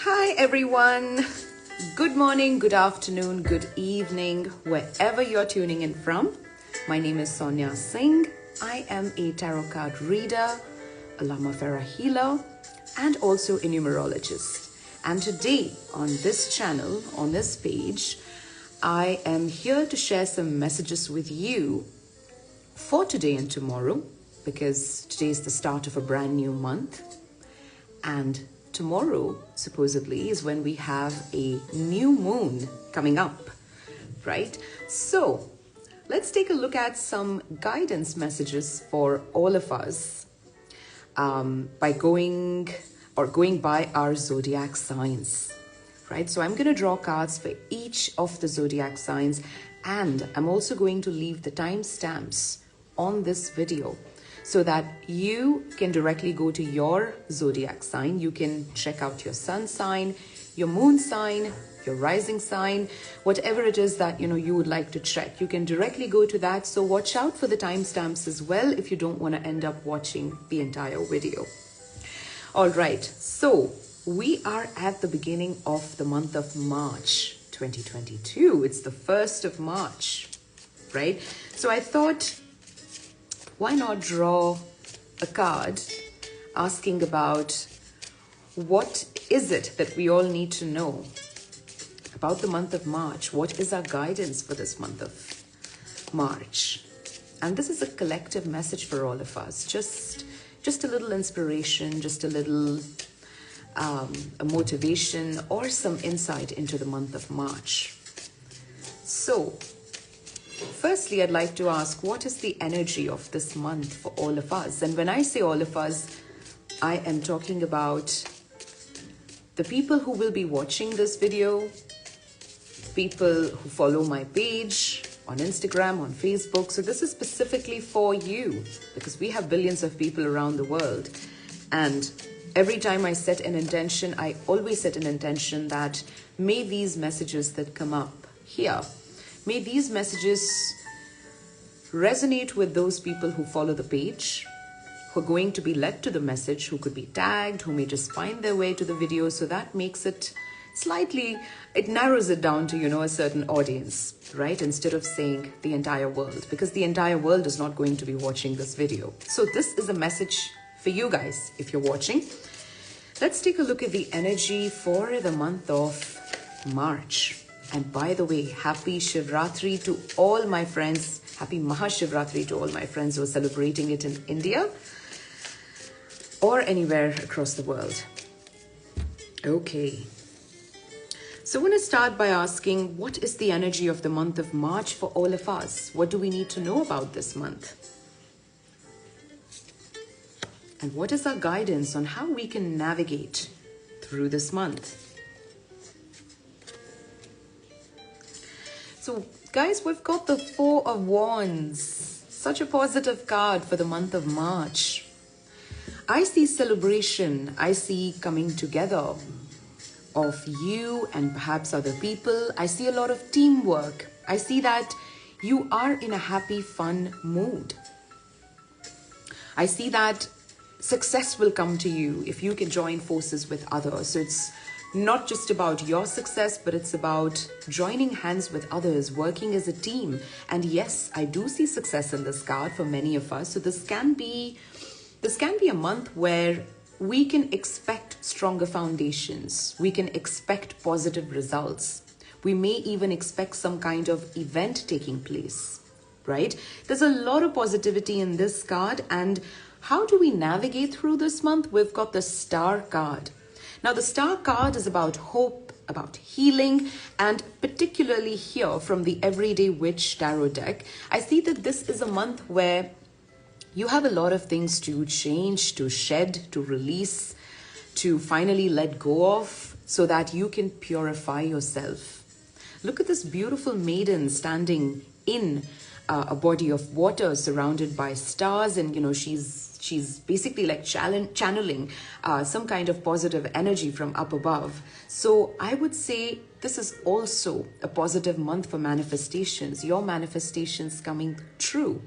Hi everyone. Good morning, good afternoon, good evening, wherever you're tuning in from. My name is Sonia Singh. I am a tarot card reader, a Lama Farah healer, and also a numerologist. And today on this channel, on this page, I am here to share some messages with you for today and tomorrow, because today is the start of a brand new month. And tomorrow, supposedly, is when we have a new moon coming up, right? So let's take a look at some guidance messages for all of us by going by our zodiac signs, right? So I'm going to draw cards for each of the zodiac signs, and I'm also going to leave the timestamps on this video so that you can directly go to your zodiac sign. You can check out your sun sign, your moon sign, your rising sign, whatever it is that you would like to check. You can directly go to that. So watch out for the timestamps as well if you don't want to end up watching the entire video. All right, so we are at the beginning of the month of March 2022. It's the 1st of March, right? So I thought, why not draw a card asking about what is it that we all need to know about the month of March? What is our guidance for this month of March? And this is a collective message for all of us. Just a little inspiration, just a little a motivation or some insight into the month of March. So firstly, I'd like to ask, what is the energy of this month for all of us? And when I say all of us, I am talking about the people who will be watching this video, people who follow my page on Instagram, on Facebook. So this is specifically for you, because we have billions of people around the world. And every time I set an intention, I always set an intention that may these messages that come up here, may these messages resonate with those people who follow the page, who are going to be led to the message, who could be tagged, who may just find their way to the video. So that makes it it narrows it down to, a certain audience, right? Instead of saying the entire world, because the entire world is not going to be watching this video. So this is a message for you guys if you're watching. Let's take a look at the energy for the month of March. And by the way, happy Shivratri to all my friends. Happy Mahashivratri to all my friends who are celebrating it in India or anywhere across the world. Okay. So I'm going to start by asking, what is the energy of the month of March for all of us? What do we need to know about this month? And what is our guidance on how we can navigate through this month? So guys, we've got the Four of Wands, such a positive card for the month of March. I see celebration, I see coming together of you and perhaps other people. I see a lot of teamwork. I see that you are in a happy, fun mood. I see that success will come to you if you can join forces with others. So it's not just about your success, but it's about joining hands with others, working as a team. And yes, I do see success in this card for many of us. So this can be a month where we can expect stronger foundations. We can expect positive results. We may even expect some kind of event taking place, right? There's a lot of positivity in this card. And how do we navigate through this month? We've got the Star card. Now, the Star card is about hope, about healing, and particularly here from the Everyday Witch Tarot deck, I see that this is a month where you have a lot of things to change, to shed, to release, to finally let go of, so that you can purify yourself. Look at this beautiful maiden standing in a body of water surrounded by stars, and she's basically like channeling some kind of positive energy from up above. So I would say this is also a positive month for manifestations, your manifestations coming true.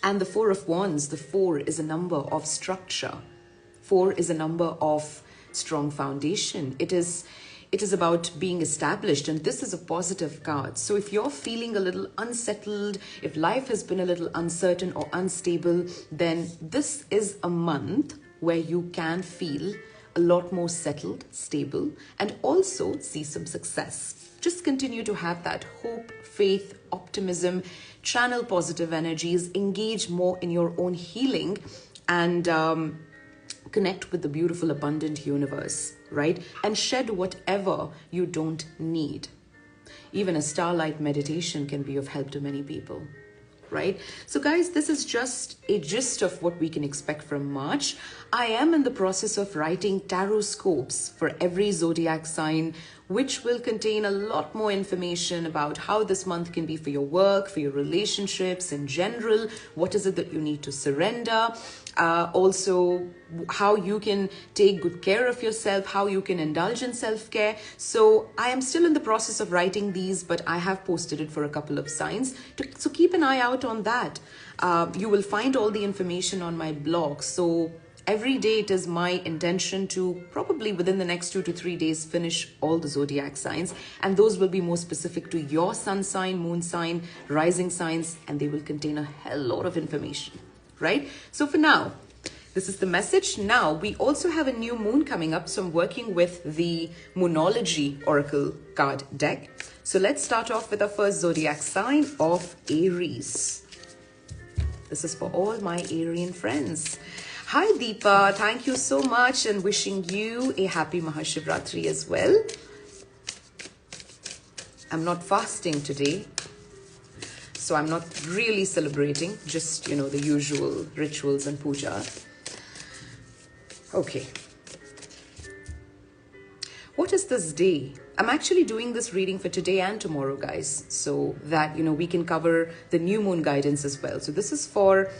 And the Four of Wands, the 4 is a number of structure. 4 is a number of strong foundation. It is about being established, and this is a positive card. So if you're feeling a little unsettled, if life has been a little uncertain or unstable, then this is a month where you can feel a lot more settled, stable, and also see some success. Just continue to have that hope, faith, optimism, channel positive energies, engage more in your own healing, and connect with the beautiful, abundant universe, right? And shed whatever you don't need. Even a starlight meditation can be of help to many people, right? So guys, this is just a gist of what we can expect from March. I am in the process of writing tarot scopes for every zodiac sign, which will contain a lot more information about how this month can be for your work, for your relationships in general. What is it that you need to surrender? Also, how you can take good care of yourself, how you can indulge in self-care. So I am still in the process of writing these, but I have posted it for a couple of signs. So keep an eye out on that. You will find all the information on my blog. So every day it is my intention to probably within the next 2 to 3 days finish all the zodiac signs, and those will be more specific to your sun sign, moon sign, rising signs, and they will contain a hell lot of information, right? So for now, this is the message. Now we also have a new moon coming up, so I'm working with the Moonology Oracle card deck. So let's start off with our first zodiac sign of Aries. This is for all my Arian friends. Hi Deepa, thank you so much, and wishing you a happy Mahashivratri as well. I'm not fasting today, so I'm not really celebrating, just, you know, the usual rituals and puja. Okay. What is this day? I'm actually doing this reading for today and tomorrow, guys, so that, you know, we can cover the new moon guidance as well. So this is for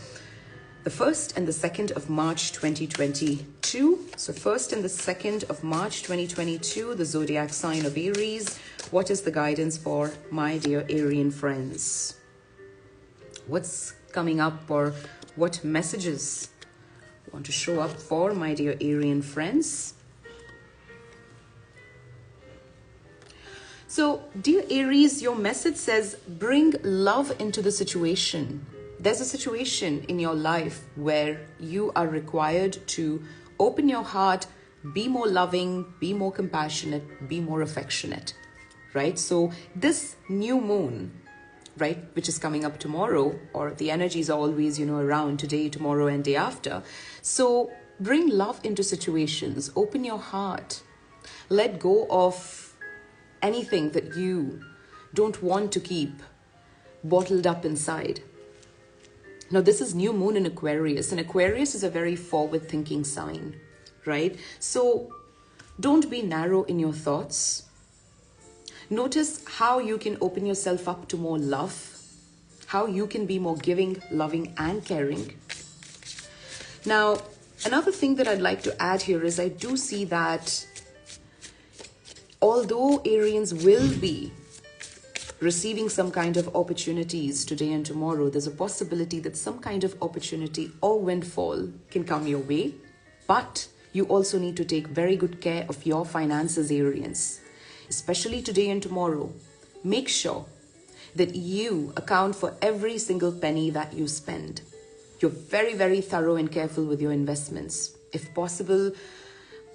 the 1st and the 2nd of March 2022. So 1st and the 2nd of March 2022, the zodiac sign of Aries. What is the guidance for my dear Arian friends? What's coming up, or what messages want to show up for my dear Arian friends? So, dear Aries, your message says, bring love into the situation. There's a situation in your life where you are required to open your heart, be more loving, be more compassionate, be more affectionate, right? So this new moon, right, which is coming up tomorrow, or the energies are always, you know, around today, tomorrow, and day after. So bring love into situations, open your heart, let go of anything that you don't want to keep bottled up inside. Now, this is new moon in Aquarius, and Aquarius is a very forward-thinking sign, right? So don't be narrow in your thoughts. Notice how you can open yourself up to more love, how you can be more giving, loving, and caring. Now, another thing that I'd like to add here is I do see that although Arians will be receiving some kind of opportunities today and tomorrow, there's a possibility that some kind of opportunity or windfall can come your way. But you also need to take very good care of your finances, Arians, especially today and tomorrow. Make sure that you account for every single penny that you spend. You're very, very thorough and careful with your investments. If possible,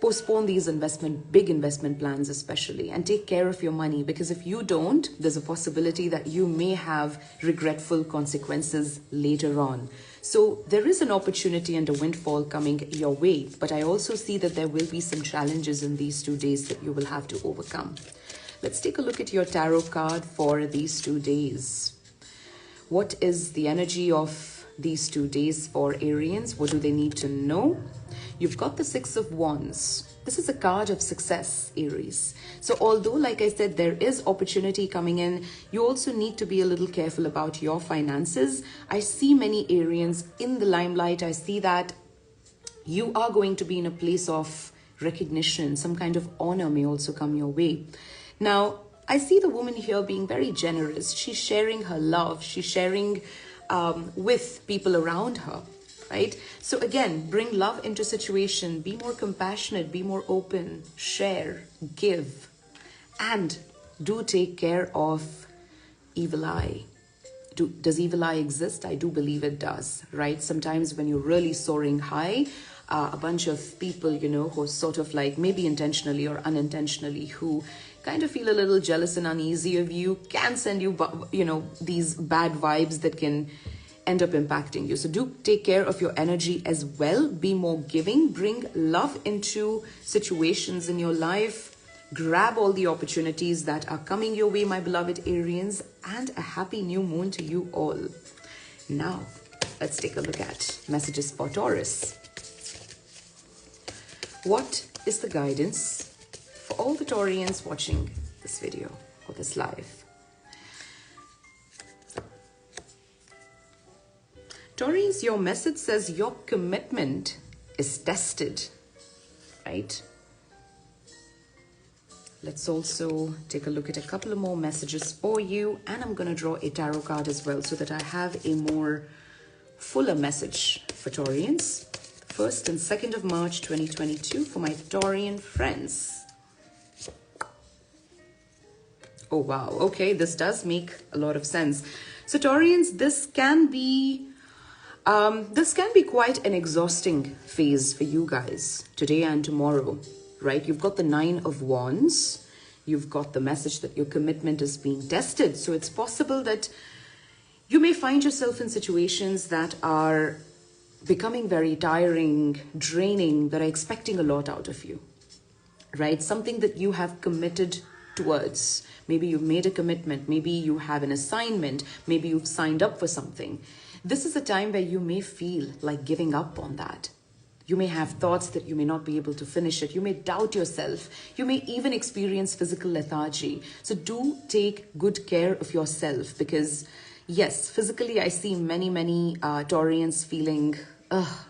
postpone these big investment plans especially, and take care of your money, because if you don't, there's a possibility that you may have regretful consequences later on. So there is an opportunity and a windfall coming your way, but I also see that there will be some challenges in these 2 days that you will have to overcome. Let's take a look at your tarot card for these 2 days. What is the energy of these 2 days for Arians? What do they need to know? You've got the 6 of Wands. This is a card of success, Aries. So although, like I said, there is opportunity coming in, you also need to be a little careful about your finances. I see many Arians in the limelight. I see that you are going to be in a place of recognition. Some kind of honor may also come your way. Now, I see the woman here being very generous. She's sharing her love. She's sharing with people around her. right? So again, bring love into situation, be more compassionate, be more open, share, give, and do take care of evil eye. Does evil eye exist? I do believe it does, right? Sometimes when you're really soaring high, a bunch of people, who are sort of like maybe intentionally or unintentionally, who kind of feel a little jealous and uneasy of you, can send you, these bad vibes that can end up impacting you. So do take care of your energy as well. Be more giving, bring love into situations in your life. Grab all the opportunities that are coming your way, my beloved Arians, and a happy new moon to you all. Now, let's take a look at messages for Taurus. What is the guidance for all the Taurians watching this video or this live? Taurians, your message says your commitment is tested, right? Let's also take a look at a couple of more messages for you, and I'm going to draw a tarot card as well so that I have a more fuller message for Taurians. 1st and 2nd of March 2022 for my Taurian friends. Oh wow, okay, this does make a lot of sense. So Taurians, this can be quite an exhausting phase for you guys today and tomorrow, right? You've got the 9 of Wands. You've got the message that your commitment is being tested. So it's possible that you may find yourself in situations that are becoming very tiring, draining, that are expecting a lot out of you, right? Something that you have committed towards. Maybe you've made a commitment. Maybe you have an assignment. Maybe you've signed up for something. This is a time where you may feel like giving up on that. You may have thoughts that you may not be able to finish it. You may doubt yourself. You may even experience physical lethargy. So do take good care of yourself, because yes, physically I see many Taurians feeling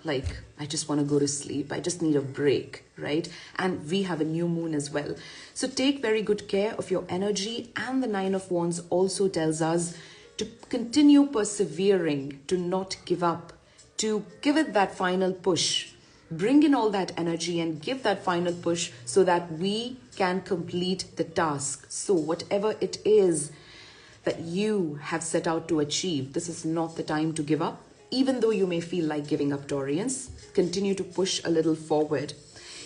like I just want to go to sleep. I just need a break, right? And we have a new moon as well. So take very good care of your energy. And the 9 of Wands also tells us to continue persevering, to not give up, to give it that final push. Bring in all that energy and give that final push so that we can complete the task. So whatever it is that you have set out to achieve, this is not the time to give up. Even though you may feel like giving up, Taurians, continue to push a little forward.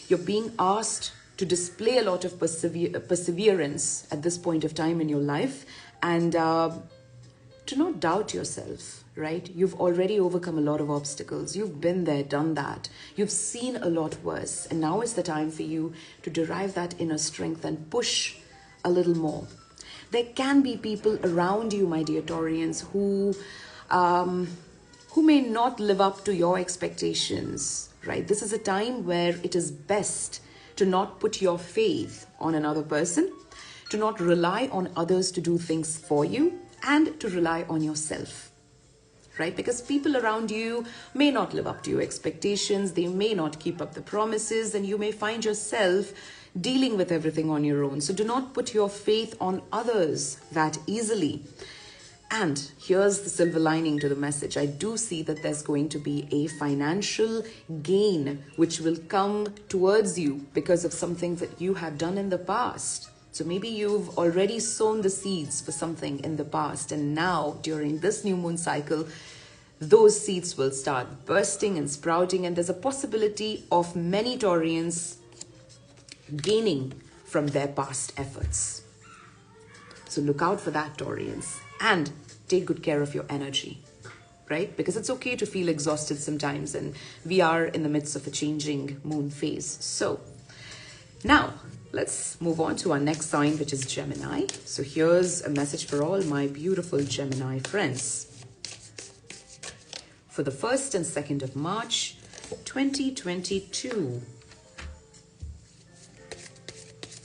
You're being asked to display a lot of perseverance at this point of time in your life, and to not doubt yourself, right? You've already overcome a lot of obstacles. You've been there, done that. You've seen a lot worse. And now is the time for you to derive that inner strength and push a little more. There can be people around you, my dear Taurians, who may not live up to your expectations, right? This is a time where it is best to not put your faith on another person, to not rely on others to do things for you, and to rely on yourself, right? Because people around you may not live up to your expectations. They may not keep up the promises, and you may find yourself dealing with everything on your own. So do not put your faith on others that easily. And here's the silver lining to the message. I do see that there's going to be a financial gain which will come towards you because of something that you have done in the past. So maybe you've already sown the seeds for something in the past, and now during this new moon cycle, those seeds will start bursting and sprouting, and there's a possibility of many Taurians gaining from their past efforts. So look out for that, Taurians, and take good care of your energy, right? Because it's okay to feel exhausted sometimes, and we are in the midst of a changing moon phase. So now let's move on to our next sign, which is Gemini. So here's a message for all my beautiful Gemini friends. For the 1st and 2nd of March, 2022.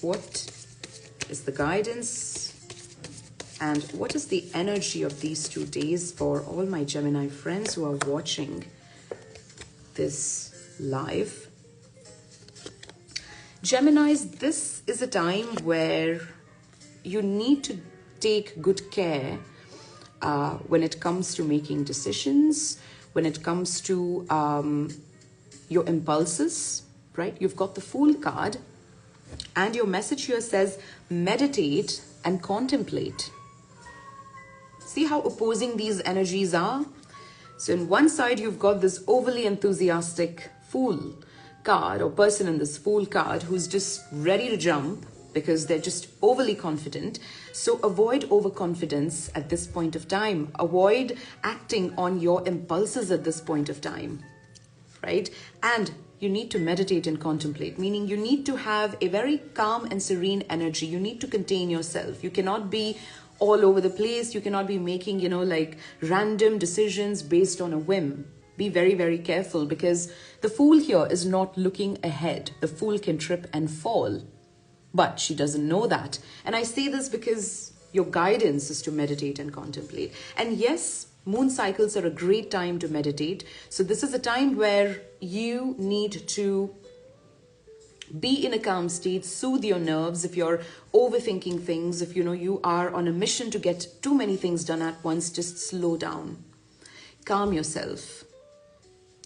What is the guidance and what is the energy of these 2 days for all my Gemini friends who are watching this live? Geminis, this is a time where you need to take good care when it comes to making decisions, when it comes to your impulses, right? You've got the Fool card, and your message here says meditate and contemplate. See how opposing these energies are? So in one side, you've got this overly enthusiastic Fool card, or person in this Fool card who's just ready to jump because they're just overly confident. So avoid overconfidence at this point of time. Avoid acting on your impulses at this point of time, right? And you need to meditate and contemplate, meaning you need to have a very calm and serene energy. You need to contain yourself. You cannot be all over the place. You cannot be making, like random decisions based on a whim. Be very, very careful, because the Fool here is not looking ahead. The Fool can trip and fall, but she doesn't know that. And I say this because your guidance is to meditate and contemplate. And yes, moon cycles are a great time to meditate. So this is a time where you need to be in a calm state, soothe your nerves. If you're overthinking things, if you are on a mission to get too many things done at once, just slow down. Calm yourself.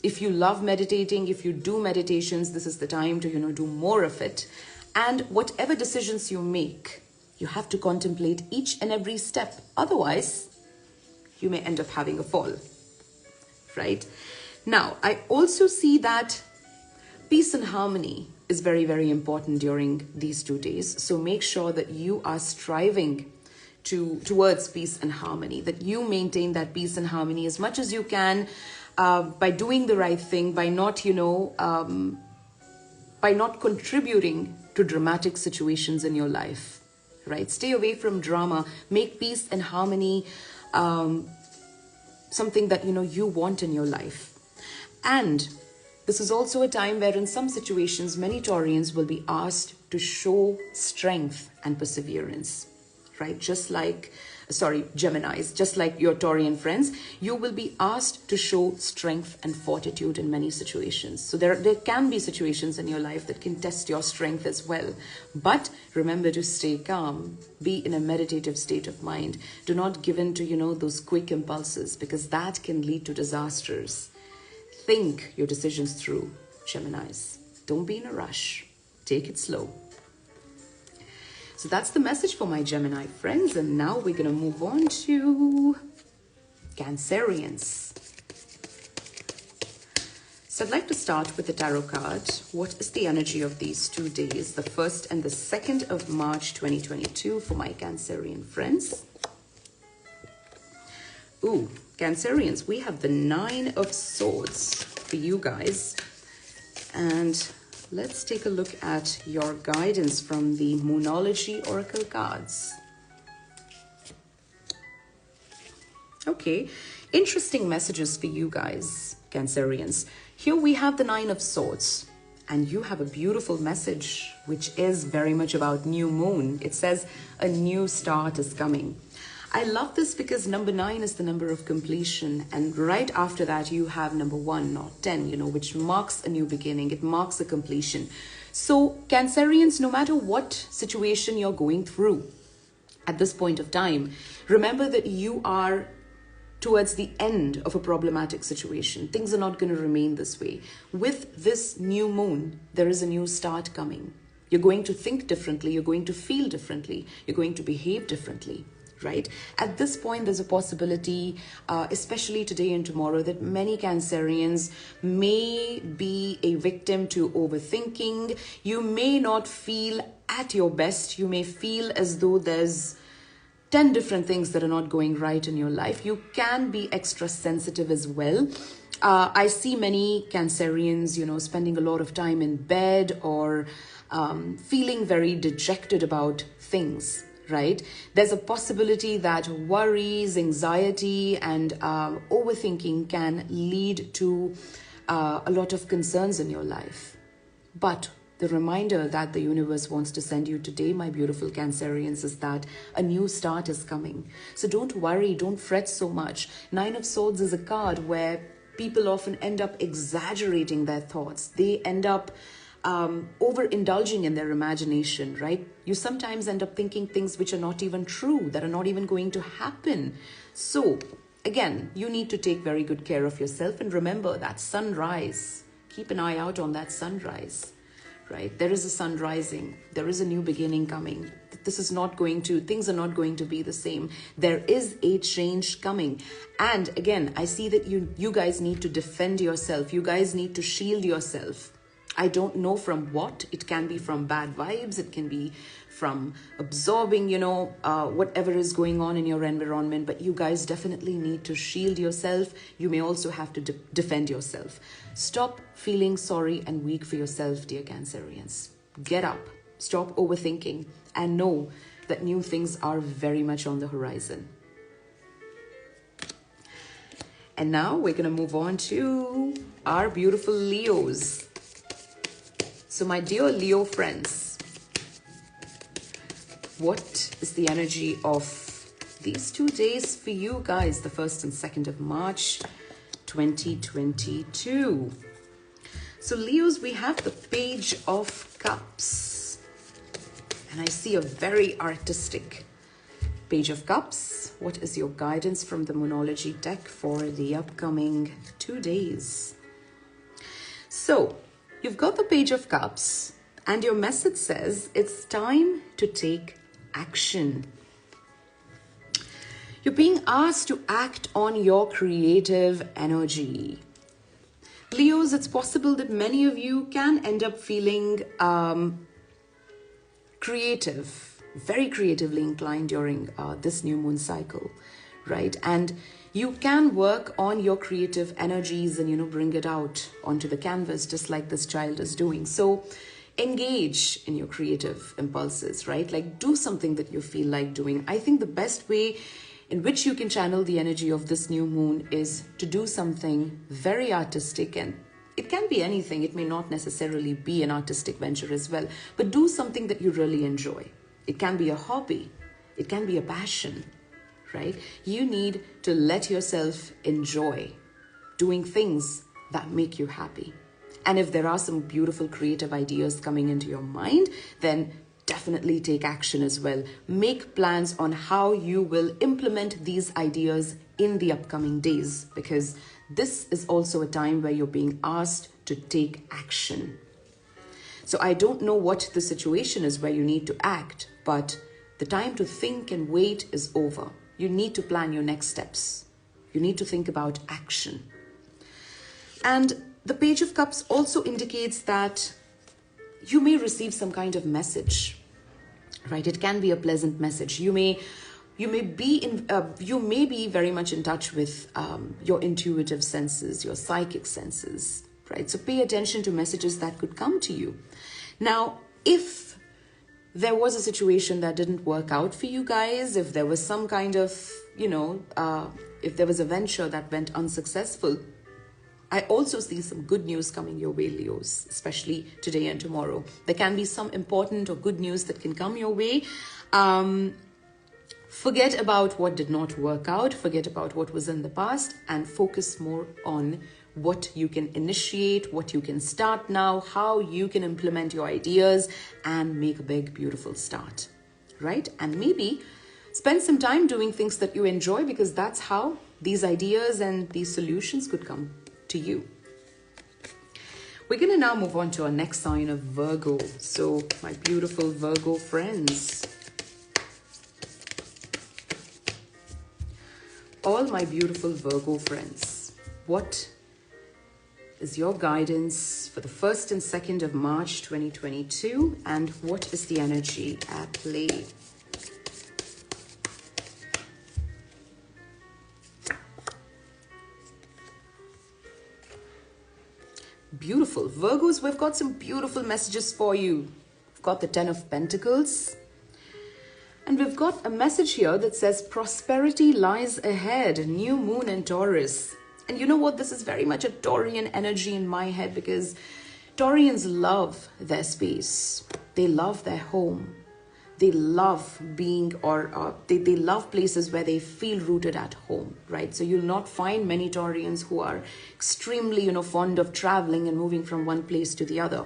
If you love meditating, if you do meditations, this is the time to, do more of it. And whatever decisions you make, you have to contemplate each and every step. Otherwise, you may end up having a fall, right? Now, I also see that peace and harmony is very, very important during these 2 days. So make sure that you are striving towards peace and harmony, that you maintain that peace and harmony as much as you can, by doing the right thing, by not, by not contributing to dramatic situations in your life, right? Stay away from drama. Make peace and harmony something that, you want in your life. And this is also a time where in some situations, many Taurians will be asked to show strength and perseverance, right? Geminis, just like your Taurian friends, you will be asked to show strength and fortitude in many situations. So there can be situations in your life that can test your strength as well. But remember to stay calm, be in a meditative state of mind. Do not give in to, those quick impulses, because that can lead to disasters. Think your decisions through, Geminis. Don't be in a rush. Take it slow. So that's the message for my Gemini friends. And now we're going to move on to Cancerians. So I'd like to start with the tarot card. What is the energy of these 2 days, the 1st and the 2nd of March 2022 for my Cancerian friends? Ooh, Cancerians, we have the 9 of Swords for you guys. And let's take a look at your guidance from the Moonology Oracle cards. Okay, interesting messages for you guys, Cancerians. Here we have the 9 of Swords, and you have a beautiful message, which is very much about new moon. It says a new start is coming. I love this because number 9 is the number of completion. And right after that, you have number 1 or 10, which marks a new beginning. It marks a completion. So Cancerians, no matter what situation you're going through at this point of time, remember that you are towards the end of a problematic situation. Things are not going to remain this way. With this new moon, there is a new start coming. You're going to think differently. You're going to feel differently. You're going to behave differently. Right? At this point, there's a possibility, especially today and tomorrow, that many Cancerians may be a victim to overthinking. You may not feel at your best. You may feel as though there's 10 different things that are not going right in your life. You can be extra sensitive as well. I see many Cancerians, spending a lot of time in bed or feeling very dejected about things. Right? There's a possibility that worries, anxiety, and overthinking can lead to a lot of concerns in your life. But the reminder that the universe wants to send you today, my beautiful Cancerians, is that a new start is coming. So don't worry, don't fret so much. 9 of Swords is a card where people often end up exaggerating their thoughts. They end up overindulging in their imagination, right? You sometimes end up thinking things which are not even true, that are not even going to happen. So again, you need to take very good care of yourself, and remember that sunrise. Keep an eye out on that sunrise, right? There is a sun rising. There is a new beginning coming. Things are not going to be the same. There is a change coming. And again, I see that you guys need to defend yourself. You guys need to shield yourself. I don't know from what. It can be from bad vibes. It can be from absorbing, whatever is going on in your environment. But you guys definitely need to shield yourself. You may also have to defend yourself. Stop feeling sorry and weak for yourself, dear Cancerians. Get up. Stop overthinking. And know that new things are very much on the horizon. And now we're going to move on to our beautiful Leos. So my dear Leo friends, what is the energy of these 2 days for you guys, the 1st and 2nd of March, 2022? So Leos, we have the Page of Cups. And I see a very artistic Page of Cups. What is your guidance from the Moonology deck for the upcoming 2 days? So, you've got the Page of Cups, and your message says it's time to take action. You're being asked to act on your creative energy. Leos, it's possible that many of you can end up feeling creative, very creatively inclined during this new moon cycle, right? And you can work on your creative energies and, bring it out onto the canvas, just like this child is doing. So engage in your creative impulses, right? Like, do something that you feel like doing. I think the best way in which you can channel the energy of this new moon is to do something very artistic, and it can be anything. It may not necessarily be an artistic venture as well, but do something that you really enjoy. It can be a hobby. It can be a passion, right? You need to let yourself enjoy doing things that make you happy. And if there are some beautiful creative ideas coming into your mind, then definitely take action as well. Make plans on how you will implement these ideas in the upcoming days, because this is also a time where you're being asked to take action. So I don't know what the situation is where you need to act, but the time to think and wait is over. You need to plan your next steps. You need to think about action. And the Page of Cups also indicates that you may receive some kind of message, right? It can be a pleasant message. You may be very much in touch with your intuitive senses, your psychic senses, right? So pay attention to messages that could come to you. Now, if there was a situation that didn't work out for you guys, if there was some kind of, if there was a venture that went unsuccessful, I also see some good news coming your way, Leos, especially today and tomorrow. There can be some important or good news that can come your way. Forget about what did not work out. Forget about what was in the past and focus more on what you can initiate, what you can start now, how you can implement your ideas and make a big, beautiful start, right? And maybe spend some time doing things that you enjoy, because that's how these ideas and these solutions could come to you. We're going to now move on to our next sign of Virgo. So my beautiful Virgo friends, all my beautiful Virgo friends, what is your guidance for the 1st and 2nd of March 2022, and what is the energy at play? Beautiful. Virgos, we've got some beautiful messages for you. We've got the 10 of Pentacles. And we've got a message here that says prosperity lies ahead. New moon in Taurus. And you know what? This is very much a Taurian energy in my head, because Taurians love their space. They love their home. they love being, or they love places where they feel rooted at home, right? So you'll not find many Taurians who are extremely, fond of traveling and moving from one place to the other.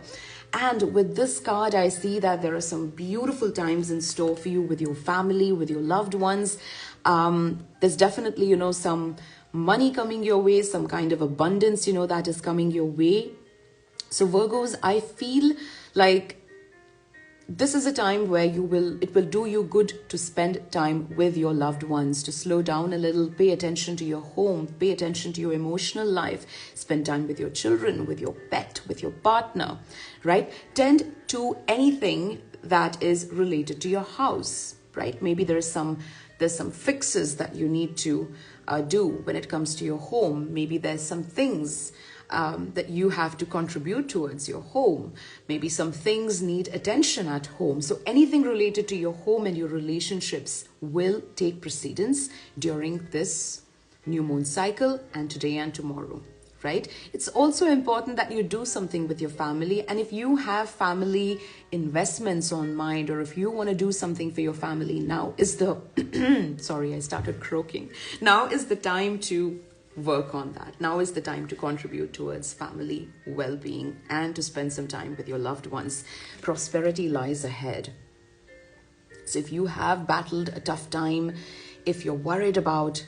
And with this card, I see that there are some beautiful times in store for you with your family, with your loved ones. There's definitely, some money coming your way, some kind of abundance, that is coming your way. So Virgos, I feel like this is a time where it will do you good to spend time with your loved ones, to slow down a little, pay attention to your home, pay attention to your emotional life, spend time with your children, with your pet, with your partner, right? Tend to anything that is related to your house, right? Maybe there's some fixes that you need to do when it comes to your home. Maybe there's some things that you have to contribute towards your home. Maybe some things need attention at home. So anything related to your home and your relationships will take precedence during this new moon cycle and today and tomorrow, right? It's also important that you do something with your family. And if you have family investments on mind, or if you want to do something for your family, now is the sorry, I started croaking. Now is the time to work on that. Now is the time to contribute towards family well-being and to spend some time with your loved ones. Prosperity lies ahead. So if you have battled a tough time, if you're worried about,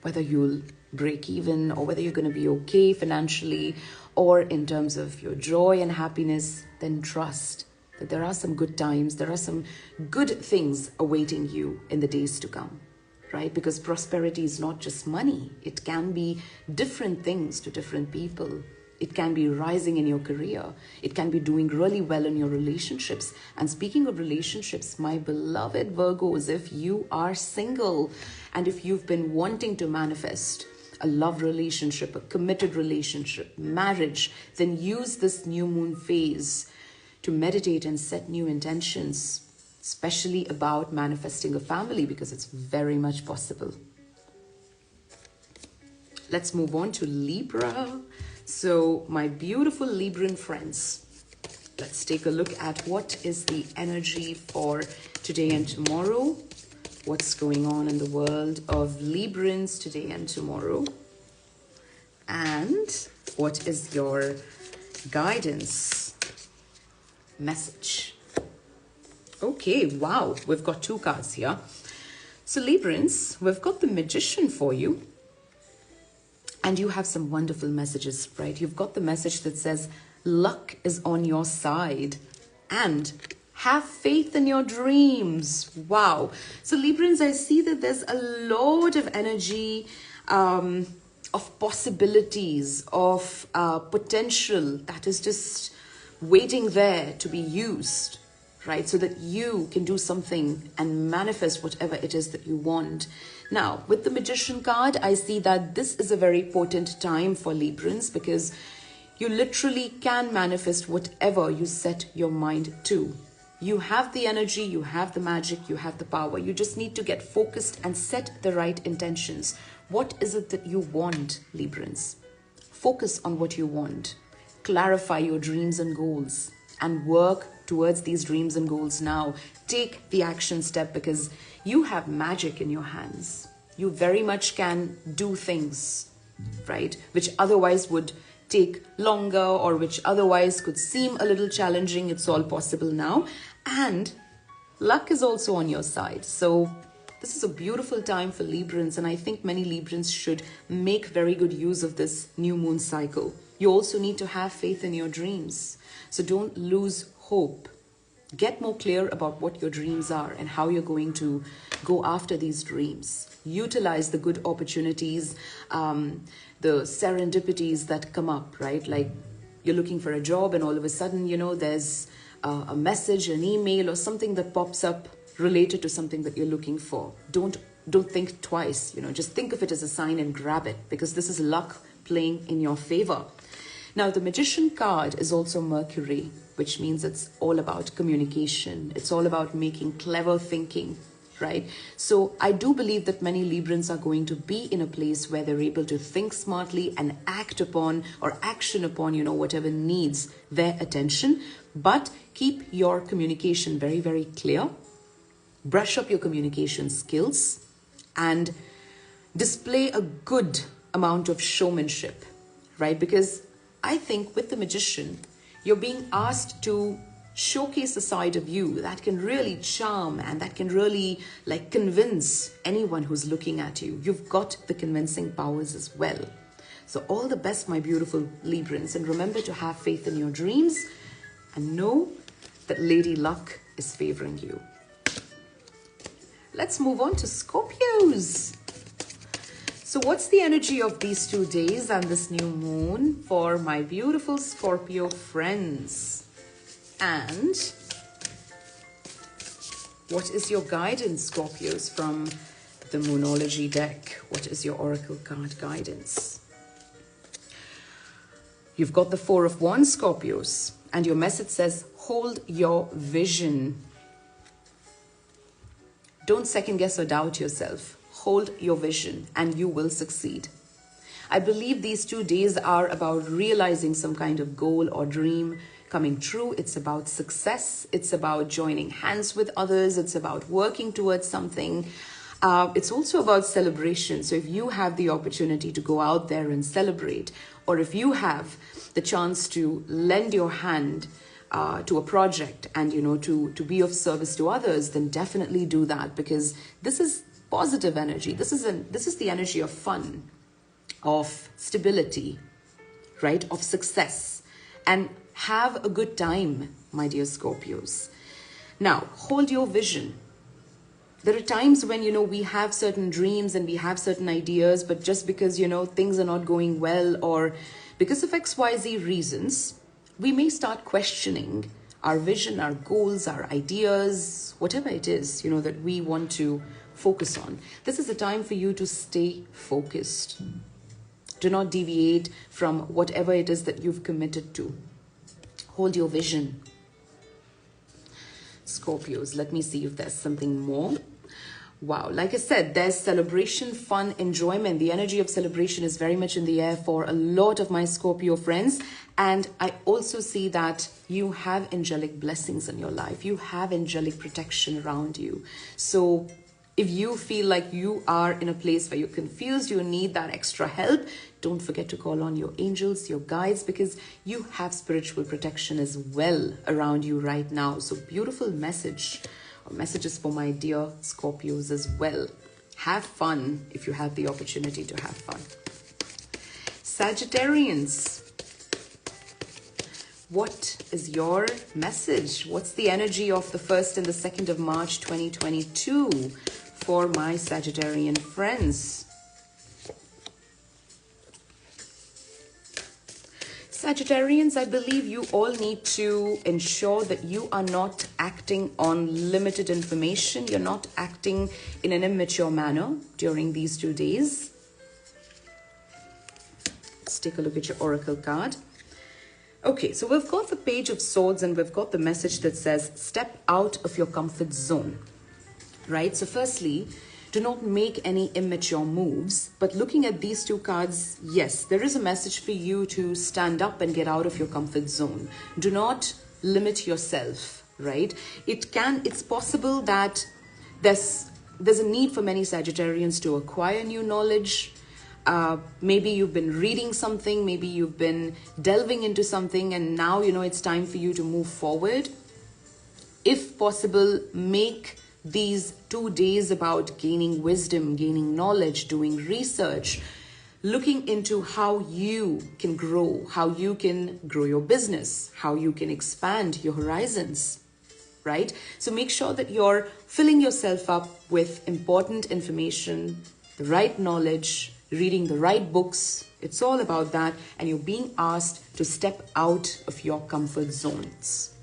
whether you'll break even or whether you're going to be okay financially or in terms of your joy and happiness, then trust that there are some good times, there are some good things awaiting you in the days to come. Right? Because prosperity is not just money. It can be different things to different people. It can be rising in your career. It can be doing really well in your relationships. And speaking of relationships, my beloved Virgos, if you are single and if you've been wanting to manifest a love relationship, a committed relationship, marriage, then use this new moon phase to meditate and set new intentions, especially about manifesting a family, because it's very much possible. Let's move on to Libra. So my beautiful Libran friends, let's take a look at what is the energy for today and tomorrow. What's going on in the world of Librans today and tomorrow? And what is your guidance message? Okay, wow, we've got two cards here. So Librans, we've got the Magician for you. And you have some wonderful messages, right? You've got the message that says, luck is on your side and have faith in your dreams. Wow. So Librans, I see that there's a lot of energy, of possibilities, of potential that is just waiting there to be used. Right, so that you can do something and manifest whatever it is that you want. Now, with the Magician card, I see that this is a very potent time for Librans because you literally can manifest whatever you set your mind to. You have the energy, you have the magic, you have the power. You just need to get focused and set the right intentions. What is it that you want, Librans? Focus on what you want. Clarify your dreams and goals and work towards these dreams and goals now. Take the action step because you have magic in your hands. You very much can do things, right, which otherwise would take longer or which otherwise could seem a little challenging. It's all possible now. And luck is also on your side. So this is a beautiful time for Librans, and I think many Librans should make very good use of this new moon cycle. You also need to have faith in your dreams. So don't lose hope. Get more clear about what your dreams are and how you're going to go after these dreams. Utilize the good opportunities, the serendipities that come up, right? Like you're looking for a job and all of a sudden, there's a message, an email or something that pops up related to something that you're looking for. Don't think twice, just think of it as a sign and grab it because this is luck playing in your favor. Now, the Magician card is also Mercury, which means it's all about communication. It's all about making clever thinking, right? So I do believe that many Librans are going to be in a place where they're able to think smartly and act upon or action upon, whatever needs their attention. But keep your communication very, very clear. brush up your communication skills, and display a good amount of showmanship, right? Because I think with the Magician, you're being asked to showcase a side of you that can really charm and that can really like convince anyone who's looking at you. You've got the convincing powers as well. So all the best, my beautiful Librans, and remember to have faith in your dreams and know that Lady Luck is favoring you. Let's move on to Scorpios. So what's the energy of these 2 days and this new moon for my beautiful Scorpio friends? And what is your guidance, Scorpios, from the Moonology deck? What is your Oracle card guidance? You've got the Four of Wands, Scorpios, and your message says, hold your vision. Don't second guess or doubt yourself. Hold your vision and you will succeed. I believe these 2 days are about realizing some kind of goal or dream coming true. It's about success. It's about joining hands with others. It's about working towards something. It's also about celebration. So if you have the opportunity to go out there and celebrate, or if you have the chance to lend your hand to a project and, you know, to be of service to others, then definitely do that, because this is positive energy. This is the energy of fun, of stability, right? Of success. And have a good time, my dear Scorpios. Now, hold your vision. There are times when, you know, we have certain dreams and we have certain ideas, but just because, you know, things are not going well, or because of XYZ reasons, we may start questioning our vision, our goals, our ideas, whatever it is, you know, that we want to focus on. This is a time for you to stay focused. Do not deviate from whatever it is that you've committed to. Hold your vision. Scorpios, let me see if there's something more. Wow, like I said, there's celebration, fun, enjoyment. The energy of celebration is very much in the air for a lot of my Scorpio friends. And I also see that you have angelic blessings in your life. You have angelic protection around you. So if you feel like you are in a place where you're confused, you need that extra help, don't forget to call on your angels, your guides, because you have spiritual protection as well around you right now. So beautiful message, or messages for my dear Scorpios as well. Have fun if you have the opportunity to have fun. Sagittarians, what is your message? What's the energy of the 1st and the 2nd of March 2022 for my Sagittarian friends? Sagittarians, I believe you all need to ensure that you are not acting on limited information. You're not acting in an immature manner during these 2 days. Let's take a look at your Oracle card. Okay, so we've got the Page of Swords and we've got the message that says, step out of your comfort zone, right? So firstly, do not make any immature moves. But looking at these 2 cards, yes, there is a message for you to stand up and get out of your comfort zone. Do not limit yourself, right? It's possible that there's a need for many Sagittarians to acquire new knowledge. Maybe you've been reading something, maybe you've been delving into something, and now, you know, it's time for you to move forward. If possible, make these 2 days about gaining wisdom, gaining knowledge, doing research, looking into how you can grow your business, how you can expand your horizons, right? So make sure that you're filling yourself up with important information, the right knowledge, reading the right books. It's all about that. And you're being asked to step out of your comfort zones.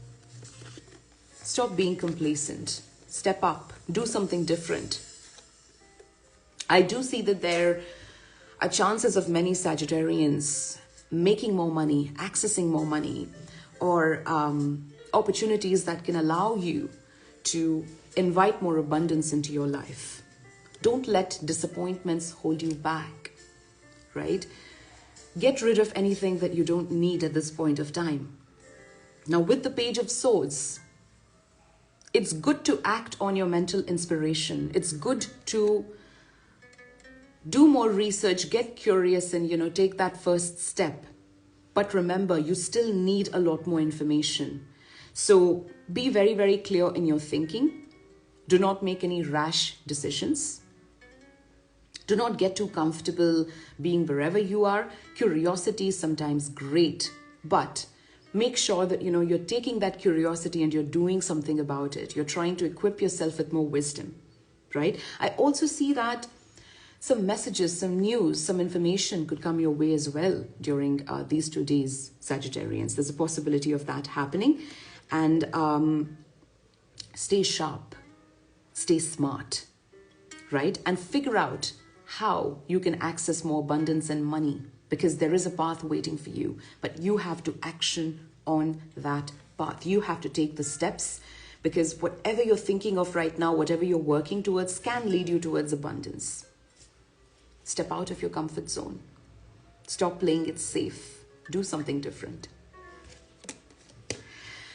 Stop being complacent. Step up, do something different. I do see that there are chances of many Sagittarians making more money, accessing more money, or opportunities that can allow you to invite more abundance into your life. Don't let disappointments hold you back, right? Get rid of anything that you don't need at this point of time. Now, with the Page of Swords, It's good to act on your mental inspiration. It's good to do more research, get curious, and, take that first step. But remember, you still need a lot more information. So be very, very clear in your thinking. Do not make any rash decisions. Do not get too comfortable being wherever you are. Curiosity is sometimes great, but make sure that, you're taking that curiosity and you're doing something about it. You're trying to equip yourself with more wisdom, right? I also see that some messages, some news, some information could come your way as well during these 2 days, Sagittarians. There's a possibility of that happening. And stay sharp, stay smart, right? And figure out how you can access more abundance and money, because there is a path waiting for you, but you have to action on that path. You have to take the steps, because whatever you're thinking of right now, whatever you're working towards, can lead you towards abundance. Step out of your comfort zone. Stop playing it safe. Do something different.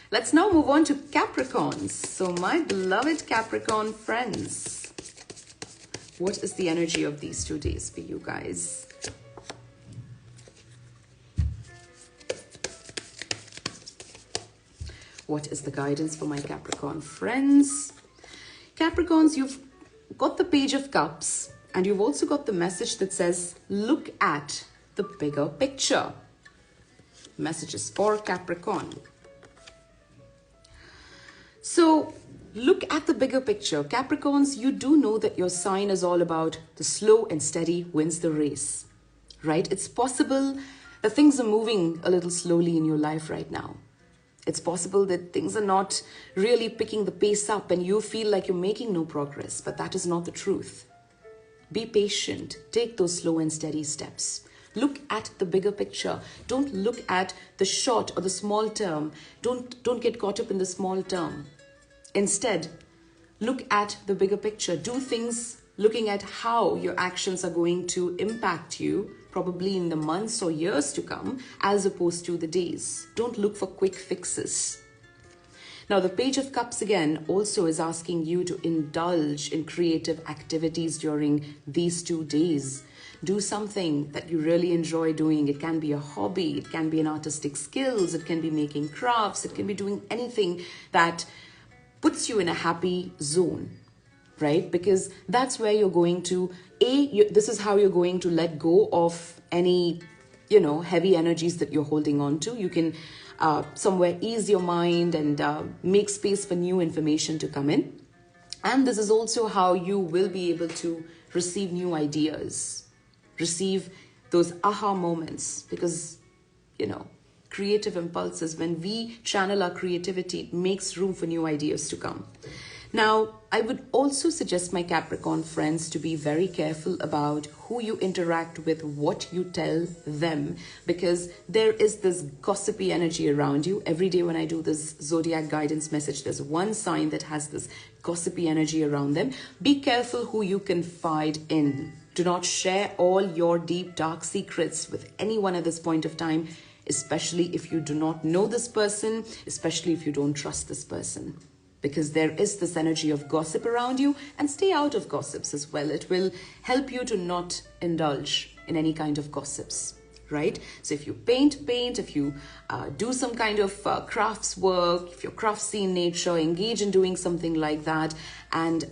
Let's now move on to Capricorns. So my beloved Capricorn friends, what is the energy of these 2 days for you guys? What is the guidance for my Capricorn friends? Capricorns, you've got the Page of Cups, and you've also got the message that says, look at the bigger picture. Messages for Capricorn. So look at the bigger picture. Capricorns, you do know that your sign is all about the slow and steady wins the race, right? It's possible that things are moving a little slowly in your life right now. It's possible that things are not really picking the pace up and you feel like you're making no progress, but that is not the truth. Be patient. Take those slow and steady steps. Look at the bigger picture. Don't look at the short or the small term. Don't get caught up in the small term. Instead, look at the bigger picture. Do things looking at how your actions are going to impact you, probably in the months or years to come, as opposed to the days. Don't look for quick fixes. Now, the Page of Cups again also is asking you to indulge in creative activities during these 2 days. Do something that you really enjoy doing. It can be a hobby, it can be an artistic skills, it can be making crafts, it can be doing anything that puts you in a happy zone, right? Because that's where you're going to, this is how you're going to let go of any, heavy energies that you're holding on to. You can somewhere ease your mind and make space for new information to come in. And this is also how you will be able to receive new ideas, receive those aha moments, because, creative impulses, when we channel our creativity, it makes room for new ideas to come. Now, I would also suggest my Capricorn friends to be very careful about who you interact with, what you tell them, because there is this gossipy energy around you. Every day when I do this zodiac guidance message, there's one sign that has this gossipy energy around them. Be careful who you confide in. Do not share all your deep, dark secrets with anyone at this point of time, especially if you do not know this person, especially if you don't trust this person. Because there is this energy of gossip around you, and stay out of gossips as well. It will help you to not indulge in any kind of gossips, right? So if you paint, if you do some kind of crafts work, if you're craftsy in nature, engage in doing something like that, and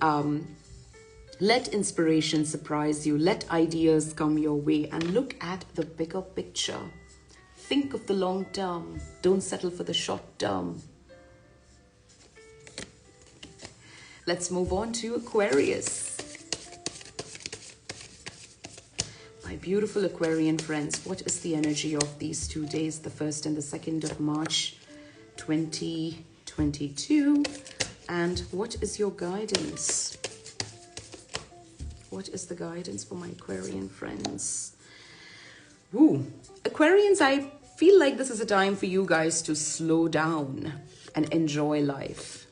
let inspiration surprise you, let ideas come your way, and look at the bigger picture. Think of the long term. Don't settle for the short term. Let's move on to Aquarius. My beautiful Aquarian friends, what is the energy of these 2 days, the 1st and the 2nd of March 2022? And what is your guidance? What is the guidance for my Aquarian friends? Woo. Aquarians, I feel like this is a time for you guys to slow down and enjoy life.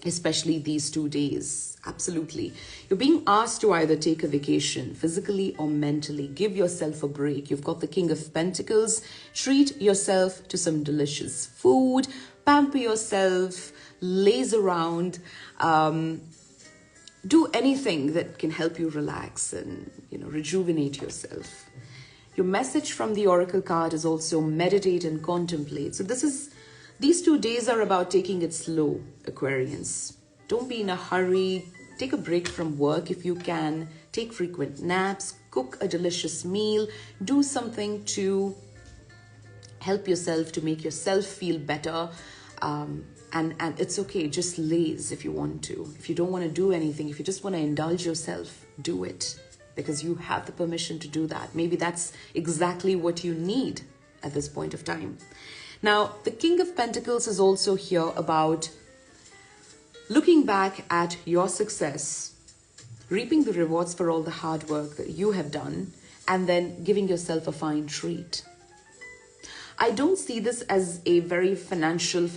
Especially these 2 days. Absolutely. You're being asked to either take a vacation, physically or mentally. Give yourself a break. You've got the King of Pentacles. Treat yourself to some delicious food. Pamper yourself. laze around, do anything that can help you relax and, rejuvenate yourself. Your message from the Oracle card is also meditate and contemplate. So these 2 days are about taking it slow, Aquarians. Don't be in a hurry. Take a break from work if you can. Take frequent naps. Cook a delicious meal. Do something to help yourself, to make yourself feel better. And it's okay. Just laze if you want to. If you don't want to do anything, if you just want to indulge yourself, do it. Because you have the permission to do that. Maybe that's exactly what you need at this point of time. Now, the King of Pentacles is also here about looking back at your success, reaping the rewards for all the hard work that you have done, and then giving yourself a fine treat. I don't see this as a very financial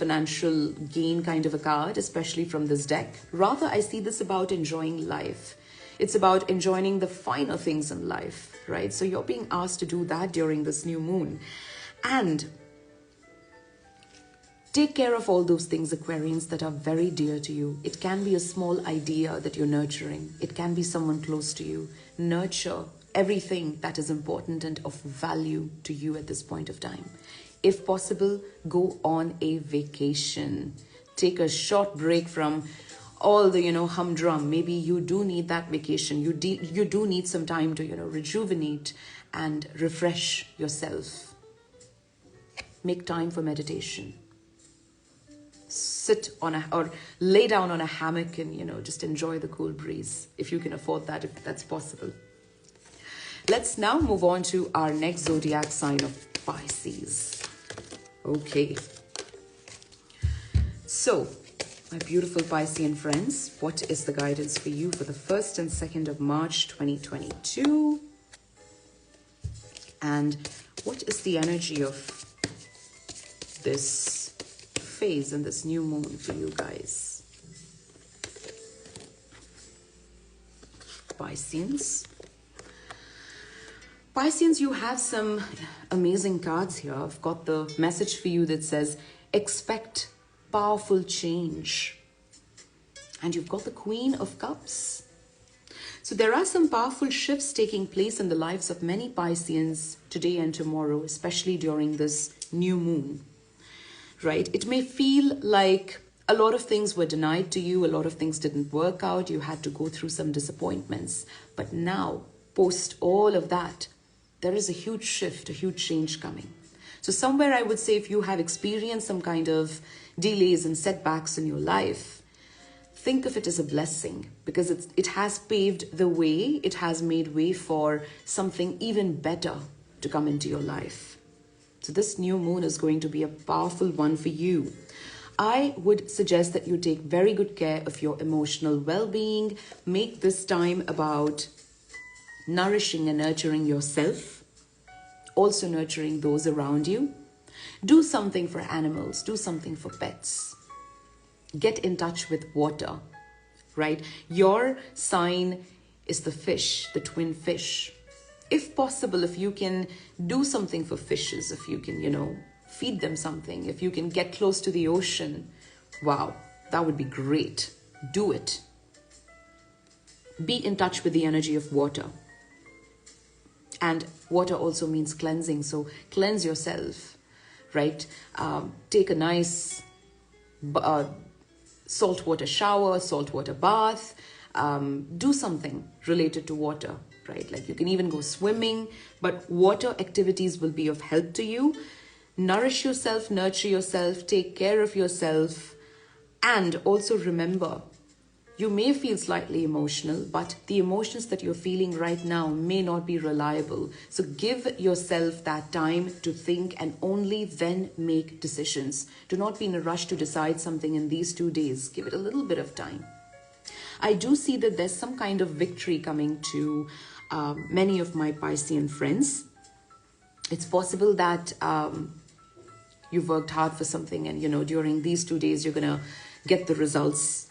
gain kind of a card, especially from this deck. Rather, I see this about enjoying life. It's about enjoying the finer things in life, right? So you're being asked to do that during this new moon. And take care of all those things, Aquarians, that are very dear to you. It can be a small idea that you're nurturing. It can be someone close to you. Nurture everything that is important and of value to you at this point of time. If possible, go on a vacation. Take a short break from all the, humdrum. Maybe you do need that vacation. You do need some time to, rejuvenate and refresh yourself. Make time for meditation. Sit on or lay down on a hammock and, just enjoy the cool breeze. If you can afford that, if that's possible. Let's now move on to our next zodiac sign of Pisces. Okay. So, my beautiful Piscean friends, what is the guidance for you for the 1st and 2nd of March 2022? And what is the energy of this phase and this new moon for you guys? Pisceans. Pisceans, you have some amazing cards here. I've got the message for you that says, expect powerful change. And you've got the Queen of Cups. So there are some powerful shifts taking place in the lives of many Pisceans today and tomorrow, especially during this new moon, right? It may feel like a lot of things were denied to you. A lot of things didn't work out. You had to go through some disappointments. But now, post all of that, there is a huge shift, a huge change coming. So somewhere I would say if you have experienced some kind of delays and setbacks in your life, think of it as a blessing because it has paved the way. It has made way for something even better to come into your life. So this new moon is going to be a powerful one for you. I would suggest that you take very good care of your emotional well-being. Make this time about nourishing and nurturing yourself, also nurturing those around you. Do something for animals, do something for pets. Get in touch with water, right? Your sign is the fish, the twin fish. If possible, if you can do something for fishes, if you can, feed them something, if you can get close to the ocean, wow, that would be great. Do it. Be in touch with the energy of water. And water also means cleansing. So cleanse yourself, right? Take a nice saltwater shower, saltwater bath. Do something related to water, right? Like you can even go swimming, but water activities will be of help to you. Nourish yourself, nurture yourself, take care of yourself. And also remember, you may feel slightly emotional, but the emotions that you're feeling right now may not be reliable. So give yourself that time to think and only then make decisions. Do not be in a rush to decide something in these 2 days. Give it a little bit of time. I do see that there's some kind of victory coming to many of my Piscean friends. It's possible that you've worked hard for something and, during these 2 days, you're going to get the results.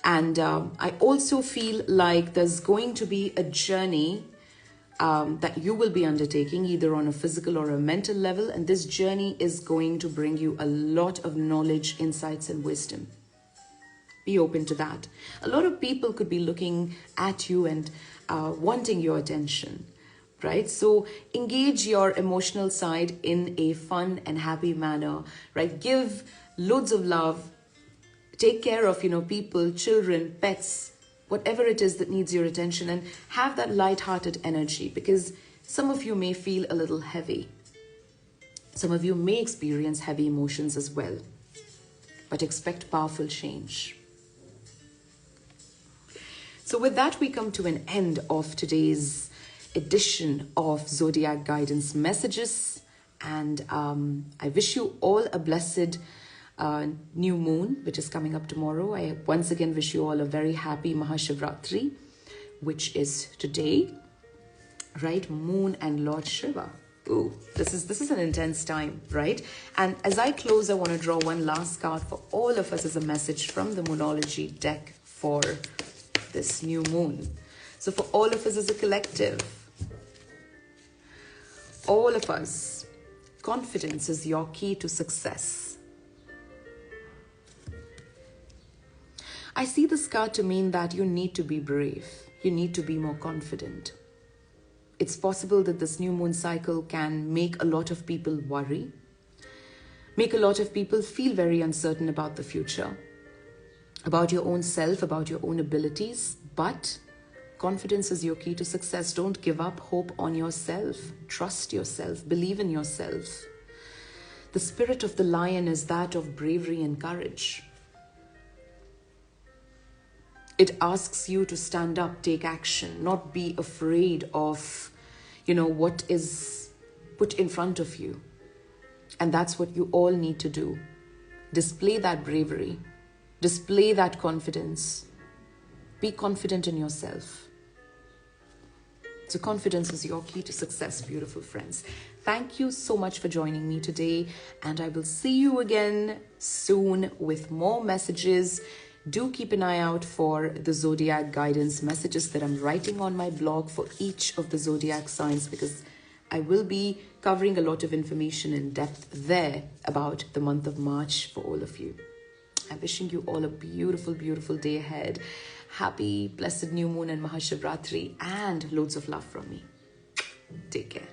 And I also feel like there's going to be a journey that you will be undertaking either on a physical or a mental level. And this journey is going to bring you a lot of knowledge, insights, and wisdom. Be open to that. A lot of people could be looking at you and wanting your attention, right? So engage your emotional side in a fun and happy manner, right? Give loads of love. Take care of, people, children, pets, whatever it is that needs your attention, and have that light-hearted energy, because some of you may feel a little heavy. Some of you may experience heavy emotions as well, but expect powerful change. So with that, we come to an end of today's edition of Zodiac Guidance Messages. And I wish you all a blessed new moon, which is coming up tomorrow. I once again wish you all a very happy Mahashivratri, which is today, right? Moon and Lord Shiva. Ooh, this is an intense time, right? And as I close, I want to draw one last card for all of us as a message from the Moonology deck for this new moon. So for all of us as a collective, all of us, confidence is your key to success. I see this card to mean that you need to be brave. You need to be more confident. It's possible that this new moon cycle can make a lot of people worry, make a lot of people feel very uncertain about the future, about your own self, about your own abilities. But confidence is your key to success. Don't give up hope on yourself. Trust yourself. Believe in yourself. The spirit of the lion is that of bravery and courage. It asks you to stand up, take action, not be afraid of, what is put in front of you. And that's what you all need to do. Display that bravery. Display that confidence. Be confident in yourself. So confidence is your key to success, beautiful friends. Thank you so much for joining me today, and I will see you again soon with more messages. Do keep an eye out for the Zodiac guidance messages that I'm writing on my blog for each of the Zodiac signs, because I will be covering a lot of information in depth there about the month of March for all of you. I'm wishing you all a beautiful, beautiful day ahead. Happy, blessed new moon and Mahashivratri, and loads of love from me. Take care.